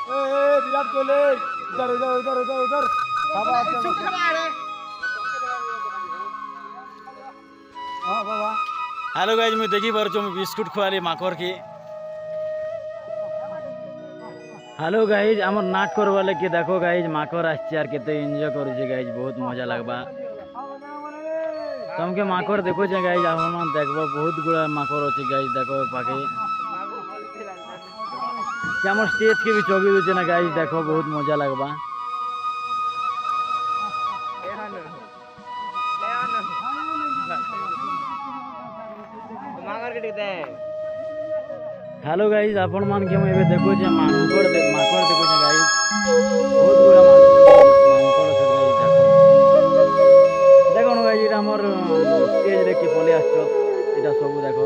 विराट कोहली इधर इधर इधर इधर इधर हाँ बाबा हेलो गाइज मुझे देखी पार्छ बिस्कुट खुआली माकर की हेलो गाइज आम नाट करवा लगे देखो गाइज माकर आर केते एंजॉय करुचे गाइज बहुत मजा लगबा तुमके माकर देखो गाइज आप देखो बहुत गुड़ा माकर अच्छे गाइज देखो पाखे आम स्टेज के भी चौकी दूचे ना गाइज देखो बहुत मजा लगबा हेलो गाइज आपण मान के मुझे देखो माकड़ देखो गाइज बहुत गुड़ा माकड़ अच्छे गाइज देखो देखो गाइज आमर स्टेज रे कि पलि आस सब देखो